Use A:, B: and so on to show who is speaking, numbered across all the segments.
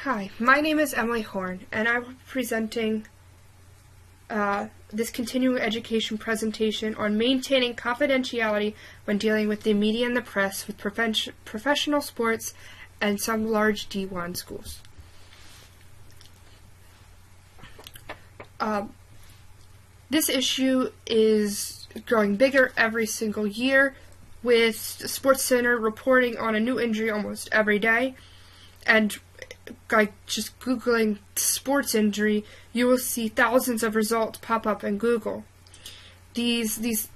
A: Hi, my name is Emily Horn, and I'm presenting this continuing education presentation on maintaining confidentiality when dealing with the media and the press with professional sports and some large D1 schools. This issue is growing bigger every single year, with SportsCenter reporting on a new injury almost every day. And by just Googling sports injury, you will see thousands of results pop up in Google. These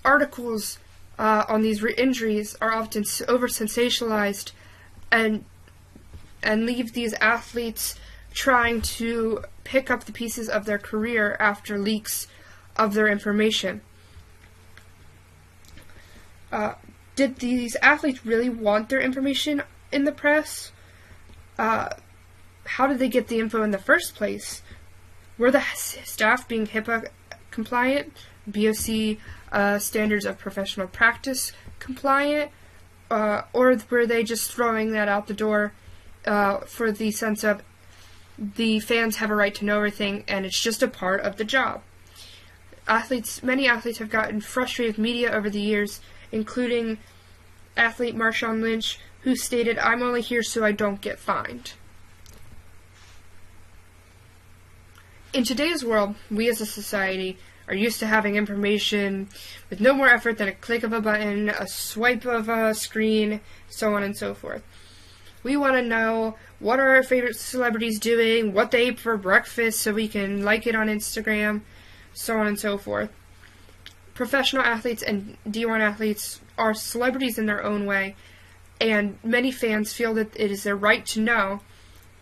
A: articles on these injuries are often over-sensationalized and leave these athletes trying to pick up the pieces of their career after leaks of their information. Did these athletes really want their information in the press? How did they get the info in the first place? Were the staff being HIPAA compliant, BOC standards of professional practice compliant, or were they just throwing that out the door for the sense of the fans have a right to know everything and it's just a part of the job? Many athletes have gotten frustrated with media over the years, including athlete Marshawn Lynch, who stated, "I'm only here so I don't get fined." In today's world, we as a society are used to having information with no more effort than a click of a button, a swipe of a screen, so on and so forth. We want to know what are our favorite celebrities doing, what they ate for breakfast so we can like it on Instagram, so on and so forth. Professional athletes and D1 athletes are celebrities in their own way, and many fans feel that it is their right to know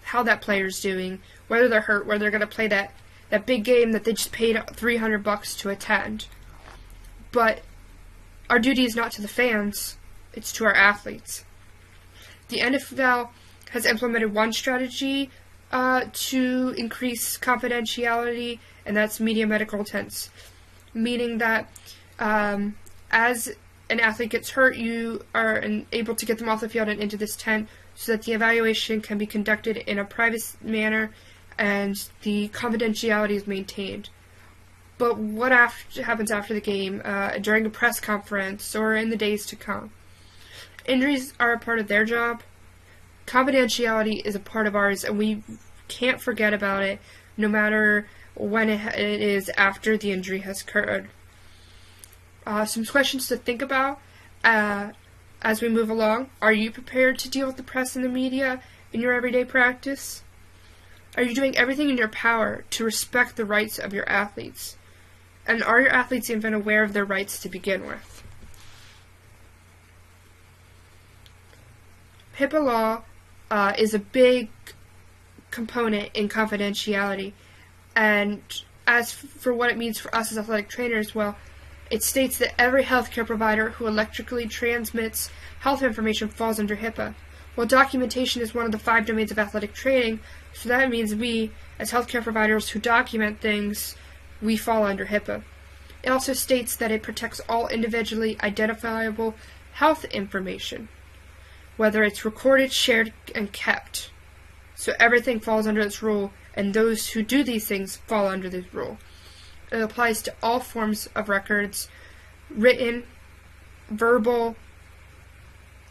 A: how that player is doing, whether they're hurt, whether they're going to play that big game that they just paid $300 to attend. But our duty is not to the fans, it's to our athletes. The NFL has implemented one strategy to increase confidentiality, and that's media medical attendance, meaning that as an athlete gets hurt, you are able to get them off the field and into this tent so that the evaluation can be conducted in a private manner and the confidentiality is maintained. But what happens after the game, during a press conference, or in the days to come? Injuries are a part of their job. Confidentiality is a part of ours, and we can't forget about it, no matter when it is after the injury has occurred. Some questions to think about as we move along. Are you prepared to deal with the press and the media in your everyday practice? Are you doing everything in your power to respect the rights of your athletes? And are your athletes even aware of their rights to begin with? HIPAA law is a big component in confidentiality, and as for what it means for us as athletic trainers, well, it states that every healthcare provider who electrically transmits health information falls under HIPAA. Well, documentation is one of the 5 domains of athletic training, so that means we, as healthcare providers who document things, we fall under HIPAA. It also states that it protects all individually identifiable health information, whether it's recorded, shared, and kept. So everything falls under this rule, and those who do these things fall under this rule. It applies to all forms of records, written, verbal,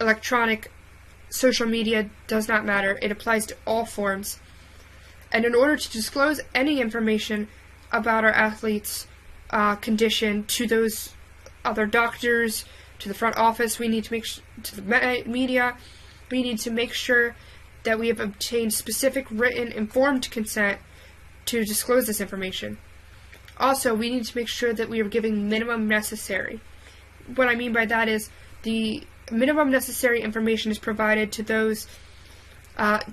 A: electronic, social media, does not matter. It applies to all forms. And in order to disclose any information about our athletes' condition to those other doctors, to the front office, we need to to the media, we need to make sure that we have obtained specific written informed consent to disclose this information. Also, we need to make sure that we are giving minimum necessary. What I mean by that is the minimum necessary information is provided to those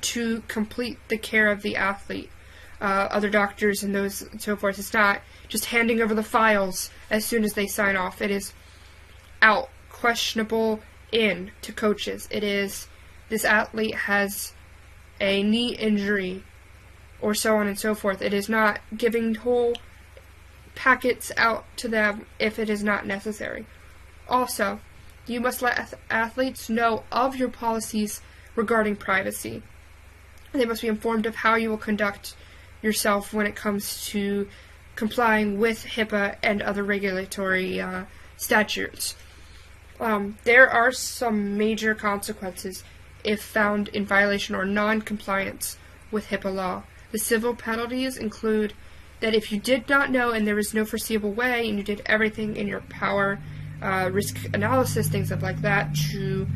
A: to complete the care of the athlete, other doctors and those and so forth. It's not just handing over the files as soon as they sign off. It is out, questionable, in to coaches. It is this athlete has a knee injury, or so on and so forth. It is not giving whole packets out to them if it is not necessary. Also, you must let athletes know of your policies regarding privacy. They must be informed of how you will conduct yourself when it comes to complying with HIPAA and other regulatory statutes. There are some major consequences if found in violation or non-compliance with HIPAA law. The civil penalties include that if you did not know and there was no foreseeable way and you did everything in your power, risk analysis, things like that, to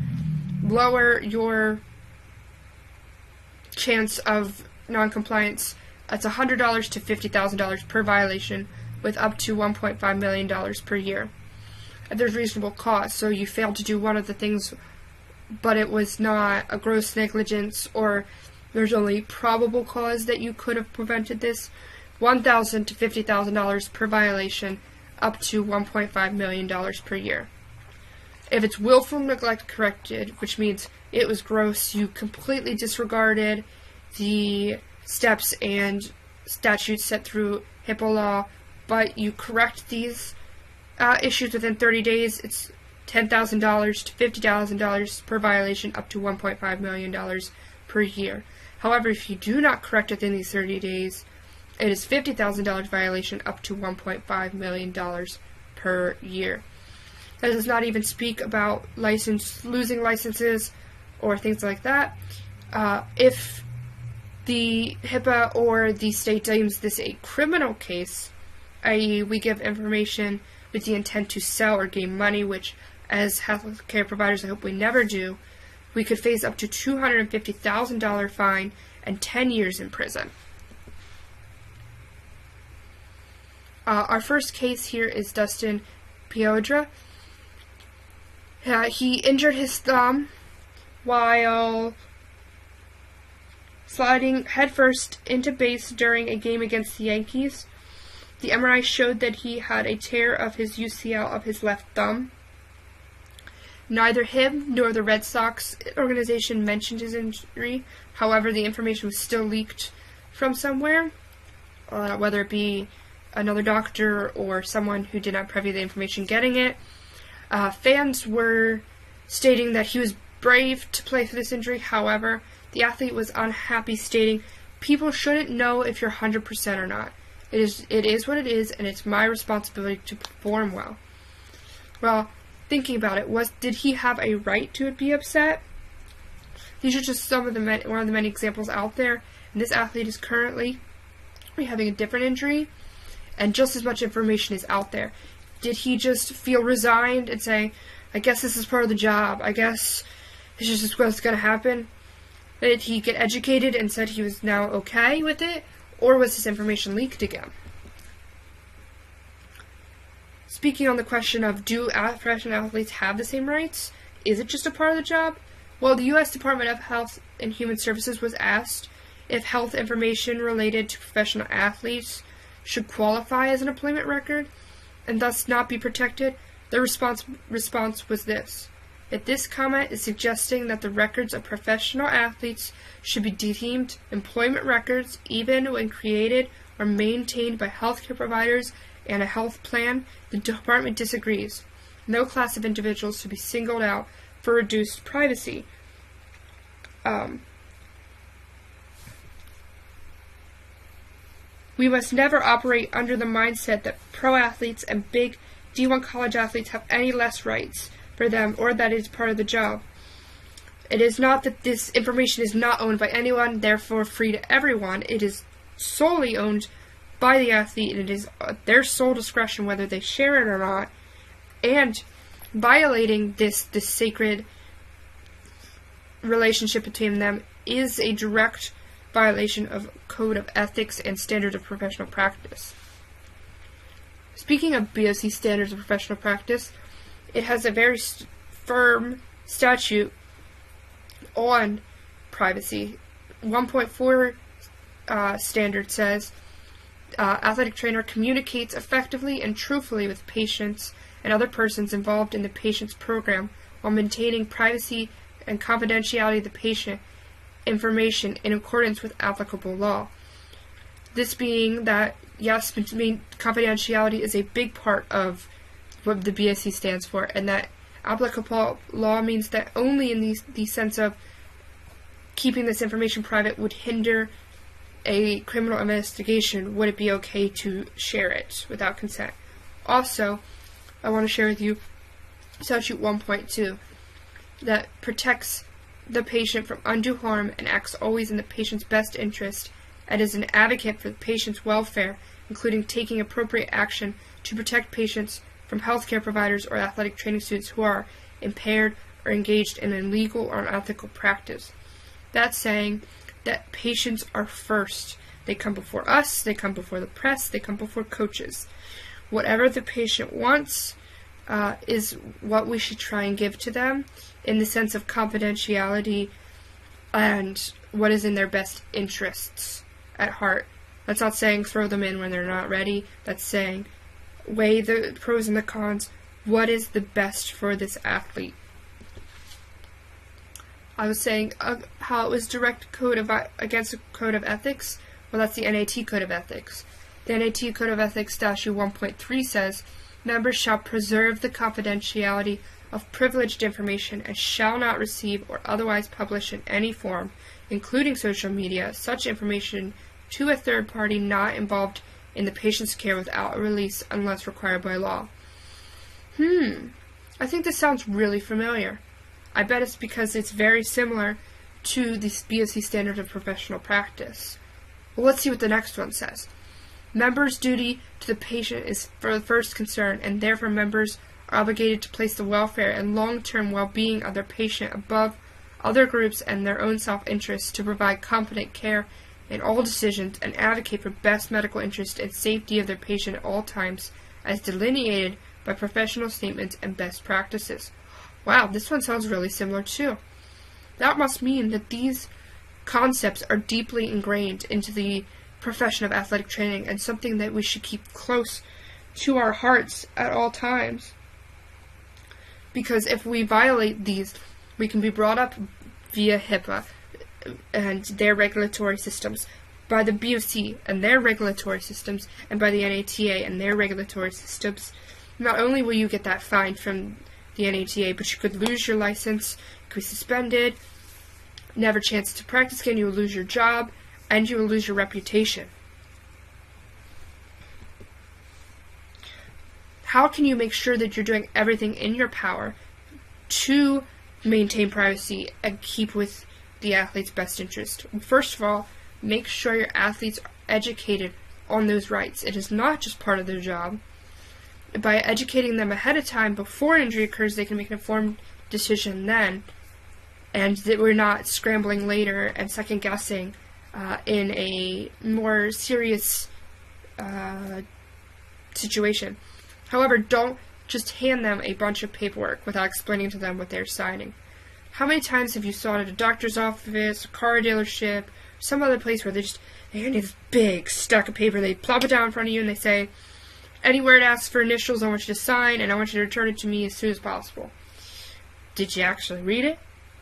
A: lower your chance of non-compliance, that's $100 to $50,000 per violation, with up to $1.5 million per year. And there's reasonable cause, so you failed to do one of the things, but it was not a gross negligence, or there's only probable cause that you could have prevented this, $1,000 to $50,000 per violation, up to $1.5 million per year. If it's willful neglect corrected, which means it was gross, you completely disregarded the steps and statutes set through HIPAA law, but you correct these issues within 30 days, it's $10,000 to $50,000 per violation, up to $1.5 million per year. However, if you do not correct within these 30 days, it is $50,000 violation, up to $1.5 million per year. That does not even speak about losing licenses or things like that. If the HIPAA or the state deems this a criminal case, i.e. we give information with the intent to sell or gain money, which as healthcare providers I hope we never do, we could face up to $250,000 fine and 10 years in prison. Our first case here is Dustin Piodra. He injured his thumb while sliding headfirst into base during a game against the Yankees. The MRI showed that he had a tear of his UCL of his left thumb. Neither him nor the Red Sox organization mentioned his injury. However, the information was still leaked from somewhere, whether it be another doctor or someone who did not preview the information getting it. Fans were stating that he was brave to play through this injury. However, the athlete was unhappy, stating, "People shouldn't know if you're 100% or not. It is what it is, and it's my responsibility to perform well." Well, thinking about it, did he have a right to be upset? These are just one of the many examples out there, and this athlete is currently having a different injury, and just as much information is out there. Did he just feel resigned and say, I guess this is part of the job, I guess it's just what's going to happen? Did he get educated and said he was now okay with it, or was this information leaked again? Speaking on the question of, do professional athletes have the same rights? Is it just a part of the job? Well, the U.S. Department of Health and Human Services was asked if health information related to professional athletes should qualify as an employment record and thus not be protected. The response was this: that this comment is suggesting that the records of professional athletes should be deemed employment records even when created or maintained by healthcare providers and a health plan. The department disagrees. No class of individuals should be singled out for reduced privacy. We must never operate under the mindset that pro athletes and big D1 college athletes have any less rights for them, or that it is part of the job. It is not that this information is not owned by anyone, therefore free to everyone. It is solely owned by the athlete, and it is their sole discretion whether they share it or not. And violating this sacred relationship between them is a direct violation of code of ethics and standards of professional practice. Speaking of BOC standards of professional practice, it has a very firm statute on privacy. 1.4 standard says, athletic trainer communicates effectively and truthfully with patients and other persons involved in the patient's program while maintaining privacy and confidentiality of the patient information in accordance with applicable law. This being that, yes, confidentiality is a big part of what the BSC stands for, and that applicable law means that only in the sense of keeping this information private would hinder a criminal investigation, would it be okay to share it without consent? Also, I want to share with you Statute 1.2 that protects the patient from undue harm and acts always in the patient's best interest and is an advocate for the patient's welfare, including taking appropriate action to protect patients from healthcare providers or athletic training students who are impaired or engaged in illegal or unethical practice. That's saying that patients are first. They come before us, they come before the press, they come before coaches. Whatever the patient wants is what we should try and give to them in the sense of confidentiality and what is in their best interests at heart. That's not saying throw them in when they're not ready. That's saying weigh the pros and the cons. What is the best for this athlete? I was saying how it was direct code of against the code of ethics. Well, that's the NAT code of ethics. The NAT code of ethics statute 1.3 says, members shall preserve the confidentiality of privileged information and shall not receive or otherwise publish in any form, including social media, such information to a third party not involved in the patient's care without a release unless required by law. I think this sounds really familiar. I bet it's because it's very similar to the BOC standard of professional practice. Well, let's see what the next one says. Members' duty to the patient is for the first concern, and therefore members are obligated to place the welfare and long-term well-being of their patient above other groups and their own self-interest, to provide competent care in all decisions and advocate for best medical interest and safety of their patient at all times, as delineated by professional statements and best practices. Wow, this one sounds really similar too. That must mean that these concepts are deeply ingrained into the profession of athletic training and something that we should keep close to our hearts at all times. Because if we violate these, we can be brought up via HIPAA and their regulatory systems, by the BOC and their regulatory systems, and by the NATA and their regulatory systems. Not only will you get that fine from the NATA, but you could lose your license, you could be suspended, never chance to practice again, you will lose your job, and you will lose your reputation. How can you make sure that you're doing everything in your power to maintain privacy and keep with the athlete's best interest? First of all, make sure your athletes are educated on those rights. It is not just part of their job. By educating them ahead of time before injury occurs, they can make an informed decision then, and that we're not scrambling later and second-guessing in a more serious situation. However, don't just hand them a bunch of paperwork without explaining to them what they're signing. How many times have you saw it at a doctor's office, a car dealership, some other place where they hand you this big stack of paper, they plop it down in front of you and they say, anywhere it asks for initials, I want you to sign, and I want you to return it to me as soon as possible. Did you actually read it?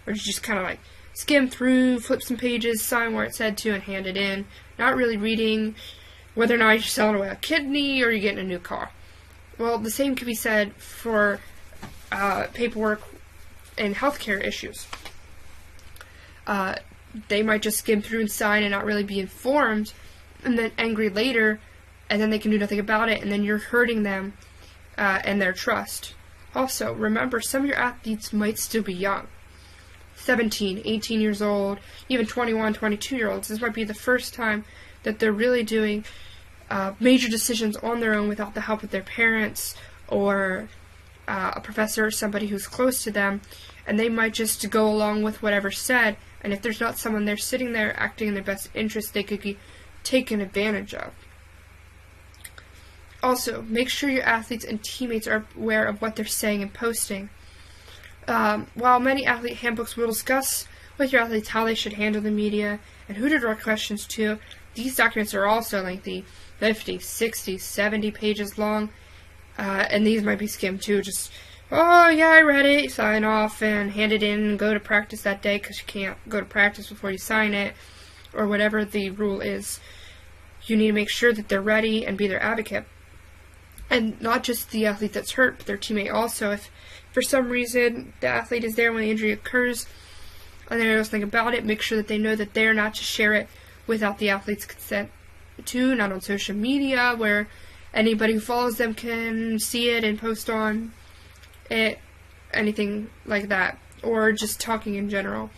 A: Or did you just kind of like skim through, flip some pages, sign where it said to, and hand it in, not really reading whether or not you're selling away a kidney or you're getting a new car? Well, the same could be said for paperwork and healthcare issues. They might just skim through and sign and not really be informed, and then angry later, and then they can do nothing about it, and then you're hurting them and their trust. Also, remember, some of your athletes might still be young. 17, 18 years old, even 21, 22-year-olds. This might be the first time that they're really doing major decisions on their own without the help of their parents or a professor or somebody who's close to them, and they might just go along with whatever's said, and if there's not someone there sitting there acting in their best interest, they could be taken advantage of. Also, make sure your athletes and teammates are aware of what they're saying and posting. While many athlete handbooks will discuss with your athletes how they should handle the media and who to direct questions to, these documents are also lengthy, 50, 60, 70 pages long, and these might be skimmed too. Just, oh yeah, I read it, sign off and hand it in and go to practice that day because you can't go to practice before you sign it, or whatever the rule is. You need to make sure that they're ready and be their advocate. And not just the athlete that's hurt, but their teammate also. If for some reason the athlete is there when the injury occurs, and they know something about it, make sure that they know that they're not to share it without the athlete's consent too, not on social media where anybody who follows them can see it and post on it, anything like that, or just talking in general.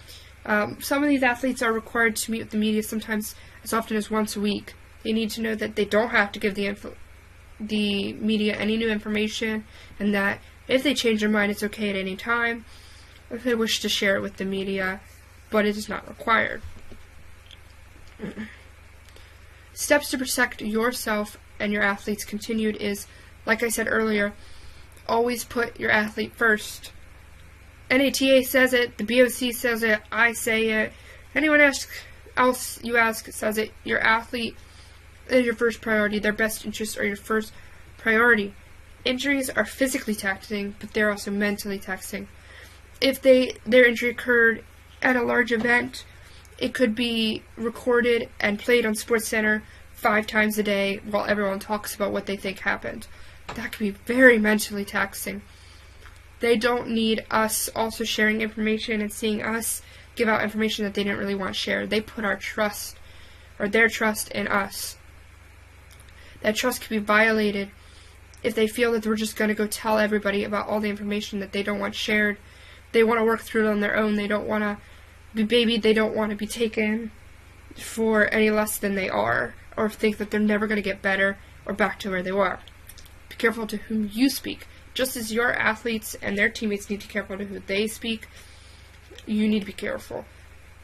A: Some of these athletes are required to meet with the media sometimes as often as once a week. They need to know that they don't have to give the media any new information, and that if they change their mind, it's okay at any time if they wish to share it with the media, but it is not required. Steps to protect yourself and your athletes continued is, like I said earlier, always put your athlete first. NATA says it, the BOC says it, I say it, anyone else you ask says it. Your athlete is your first priority. Their best interests are your first priority. Injuries are physically taxing, but they're also mentally taxing. If their injury occurred at a large event, it could be recorded and played on SportsCenter 5 times a day while everyone talks about what they think happened. That can be very mentally taxing. They don't need us also sharing information and seeing us give out information that they didn't really want shared. They put our trust, or their trust, in us. That trust can be violated if they feel that we're just going to go tell everybody about all the information that they don't want shared. They want to work through it on their own. They don't want to be babied. They don't want to be taken for any less than they are, or think that they're never going to get better or back to where they were. Be careful to whom you speak. Just as your athletes and their teammates need to be careful to who they speak, you need to be careful.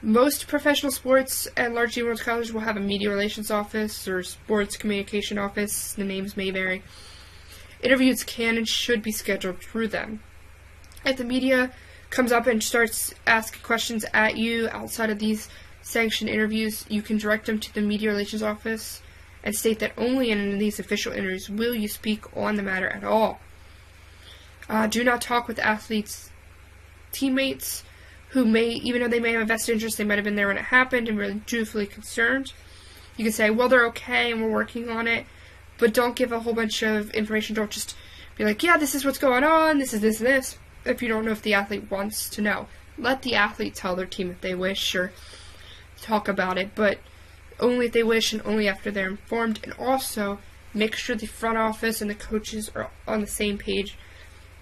A: Most professional sports and large team colleges will have a media relations office or sports communication office. The names may vary. Interviews can and should be scheduled through them. If the media comes up and starts asking questions at you outside of these sanctioned interviews, you can direct them to the media relations office and state that only in these official interviews will you speak on the matter at all. Do not talk with athletes' teammates who may, even though they may have a vested interest, they might have been there when it happened and really dutifully concerned. You can say, well, they're okay and we're working on it, but don't give a whole bunch of information. Don't just be like, yeah, this is what's going on, this is this and this, if you don't know if the athlete wants to know. Let the athlete tell their team if they wish, or talk about it, but only if they wish and only after they're informed. And also, make sure the front office and the coaches are on the same page,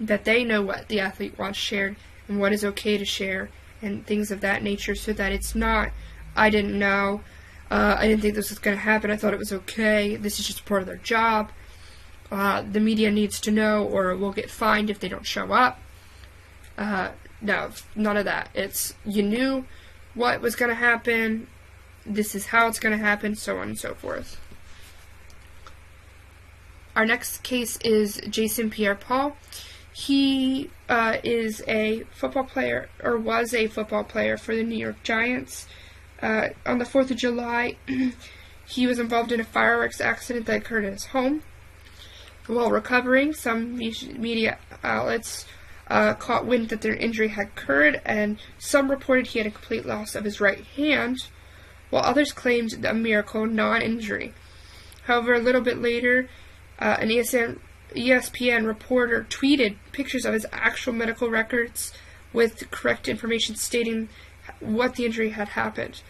A: that they know what the athlete wants shared and what is okay to share and things of that nature, so that it's not, I didn't know, I didn't think this was going to happen, I thought it was okay, this is just part of their job, the media needs to know, or we'll get fined if they don't show up. No, none of that. It's, you knew what was going to happen, this is how it's going to happen, so on and so forth. Our next case is Jason Pierre-Paul. He is a football player, or was a football player for the New York Giants. On the 4th of July, he was involved in a fireworks accident that occurred at his home. While recovering, some media outlets caught wind that their injury had occurred, and some reported he had a complete loss of his right hand, while others claimed a miracle non-injury. However, a little bit later, an ESPN reporter tweeted pictures of his actual medical records with correct information stating what the injury had happened.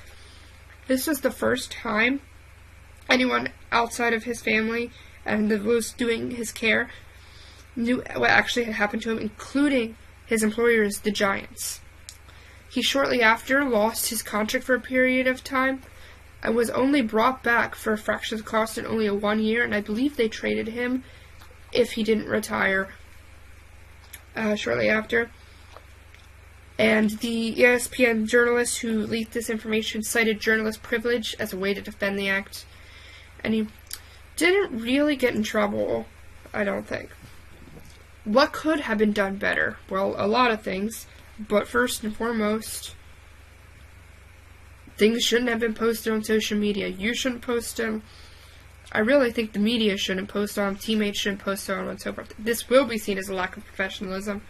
A: This was the first time anyone outside of his family and those doing his care knew what actually had happened to him, including his employers, the Giants. He shortly after lost his contract for a period of time and was only brought back for a fraction of the cost in only 1 year, and I believe they traded him if he didn't retire shortly after. And the ESPN journalist who leaked this information cited journalist privilege as a way to defend the act. And he didn't really get in trouble, I don't think. What could have been done better? Well, a lot of things. But first and foremost, things shouldn't have been posted on social media. You shouldn't post them. I really think the media shouldn't post on them. Teammates shouldn't post on them, and so forth. This will be seen as a lack of professionalism.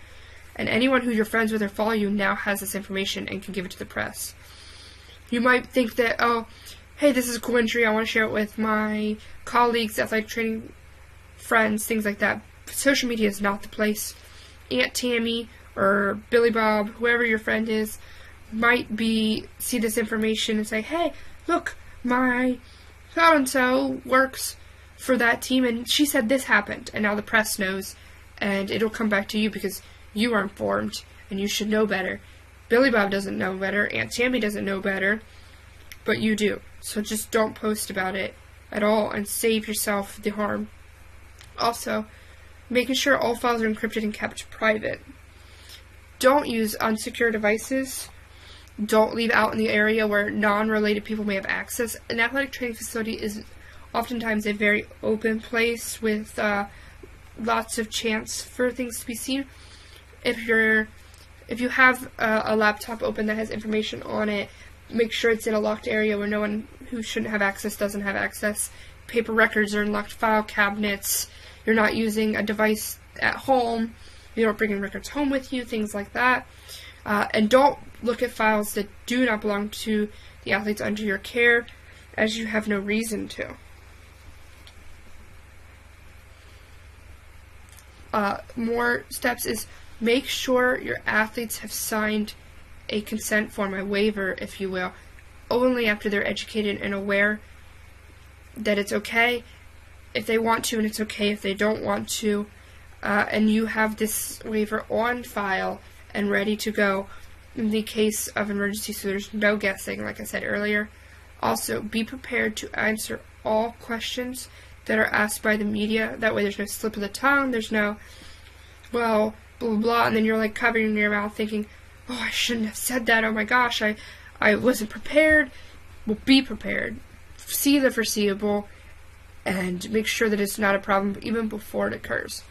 A: And anyone who you're friends with or follow you now has this information and can give it to the press. You might think that, oh, hey, this is a cool injury, I want to share it with my colleagues, athletic training friends, things like that. But social media is not the place. Aunt Tammy or Billy Bob, whoever your friend is, might see this information and say, hey, look, my so-and-so works for that team, and she said this happened, and now the press knows, and it'll come back to you because you are informed, and you should know better. Billy Bob doesn't know better, Aunt Tammy doesn't know better, but you do. So just don't post about it at all, and save yourself the harm. Also, making sure all files are encrypted and kept private. Don't use unsecure devices. Don't leave out in the area where non-related people may have access. An athletic training facility is oftentimes a very open place with lots of chance for things to be seen. If you have a laptop open that has information on it, make sure it's in a locked area where no one who shouldn't have access doesn't have access. Paper records are in locked file cabinets. You're not using a device at home. You don't bring in records home with you, things like that. And don't look at files that do not belong to the athletes under your care, as you have no reason to. More steps is make sure your athletes have signed a consent form, a waiver, if you will, only after they're educated and aware that it's okay if they want to, and it's okay if they don't want to, and you have this waiver on file and ready to go in the case of emergency, so there's no guessing, like I said earlier. Also, be prepared to answer all questions that are asked by the media. That way there's no slip of the tongue, there's no, well, blah, blah, blah, and then you're like covering your mouth thinking, oh, I shouldn't have said that, oh my gosh, I wasn't prepared. Well, be prepared. See the foreseeable, and make sure that it's not a problem even before it occurs.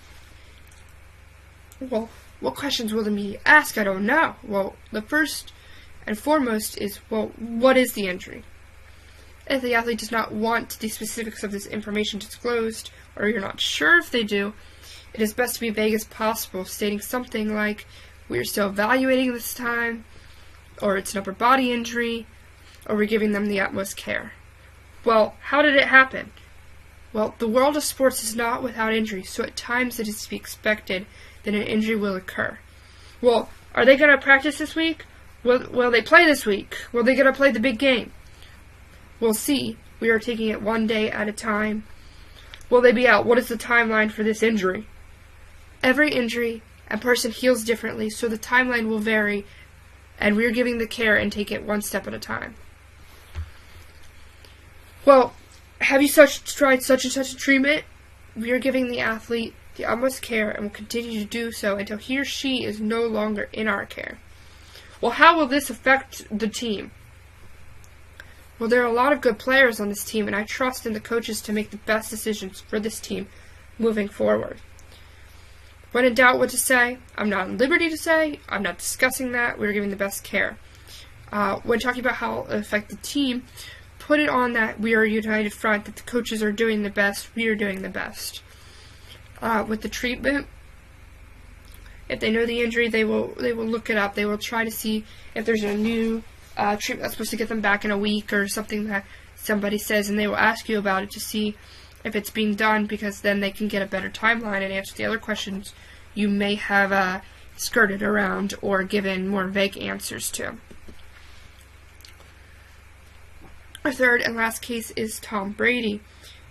A: Well, what questions will the media ask? I don't know. Well, the first and foremost is, well, what is the injury? If the athlete does not want the specifics of this information disclosed, or you're not sure if they do, it is best to be vague as possible, stating something like, we are still evaluating this time, or it's an upper body injury, or we're giving them the utmost care. Well, how did it happen? Well, the world of sports is not without injury, so at times it is to be expected that an injury will occur. Well, are they going to practice this week? Will they play this week? Will they going to play the big game? We'll see. We are taking it one day at a time. Will they be out? What is the timeline for this injury? Every injury and person heals differently, so the timeline will vary, and we're giving the care and take it one step at a time. Well, have you tried such and such a treatment? We are giving the athlete the utmost care and will continue to do so until he or she is no longer in our care. Well, how will this affect the team? Well, there are a lot of good players on this team, and I trust in the coaches to make the best decisions for this team moving forward. When in doubt what to say, I'm not at liberty to say. I'm not discussing that. We're giving the best care. When talking about how it affects the team, put it on that we are a united front, that the coaches are doing the best, we are doing the best. With the treatment, if they know the injury, they will look it up. They will try to see if there's a new treatment that's supposed to get them back in a week or something that somebody says, and they will ask you about it to see if it's being done, because then they can get a better timeline and answer the other questions you may have skirted around or given more vague answers to. Our third and last case is Tom Brady.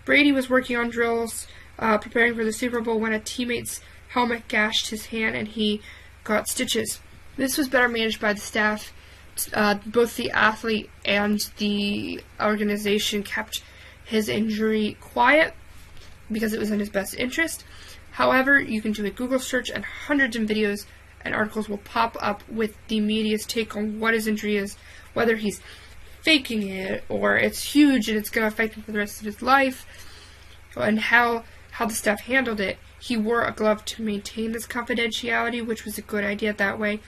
A: Brady was working on drills, preparing for the Super Bowl, when a teammate's helmet gashed his hand and he got stitches. This was better managed by the staff. Both the athlete and the organization kept his injury quiet because it was in his best interest. However, you can do a Google search and hundreds of videos and articles will pop up with the media's take on what his injury is, whether he's faking it or it's huge and it's going to affect him for the rest of his life, and how the staff handled it. He wore a glove to maintain this confidentiality, which was a good idea that way.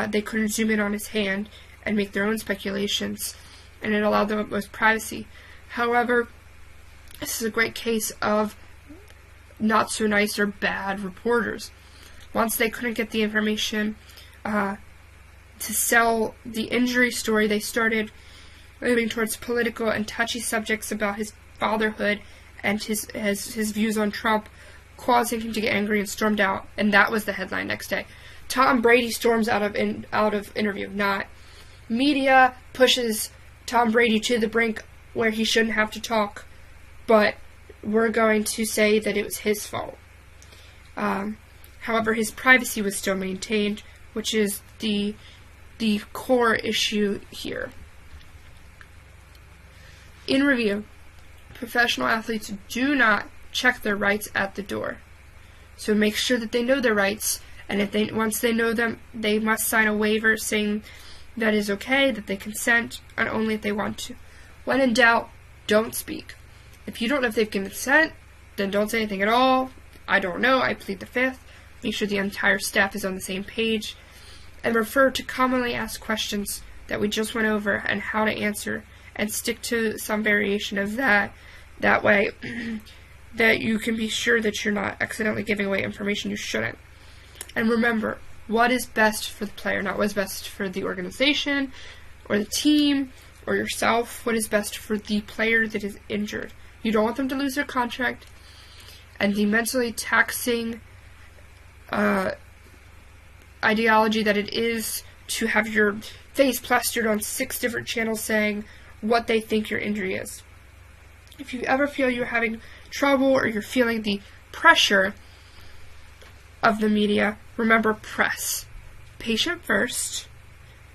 A: They couldn't zoom in on his hand and make their own speculations, and it allowed them utmost privacy. However, this is a great case of not so nice or bad reporters. Once they couldn't get the information to sell the injury story, they started moving towards political and touchy subjects about his fatherhood and his views on Trump, causing him to get angry and stormed out. And that was the headline next day. Tom Brady storms out of interview, not media pushes Tom Brady to the brink where he shouldn't have to talk, but we're going to say that it was his fault. However, his privacy was still maintained, which is the core issue here. In review, professional athletes do not check their rights at the door. So make sure that they know their rights, and once they know them, they must sign a waiver saying that is okay, that they consent, and only if they want to. When in doubt, don't speak. If you don't know if they've consent, then don't say anything at all. I don't know, I plead the fifth. Make sure the entire staff is on the same page, and refer to commonly asked questions that we just went over and how to answer, and stick to some variation of that. That way, that you can be sure that you're not accidentally giving away information you shouldn't. And remember, what is best for the player, not what is best for the organization, or the team, or yourself. What is best for the player that is injured. You don't want them to lose their contract, and the mentally taxing ideology that it is to have your face plastered on 6 different channels saying what they think your injury is. If you ever feel you're having trouble or you're feeling the pressure of the media, remember, press. Patient first,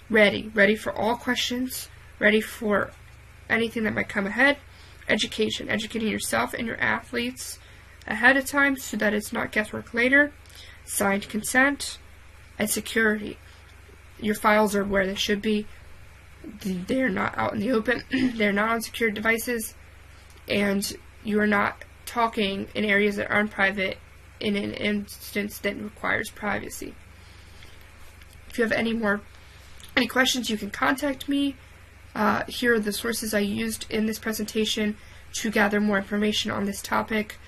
A: ready for all questions, ready for anything that might come ahead. Education, educating yourself and your athletes ahead of time so that it's not guesswork later. Signed consent, and security. Your files are where they should be. They're not out in the open. They're not on secured devices, and you are not talking in areas that aren't private in an instance that requires privacy. If you have any questions, you can contact me. Here are the sources I used in this presentation to gather more information on this topic.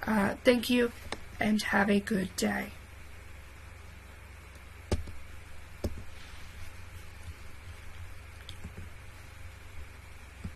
A: Thank you, and have a good day.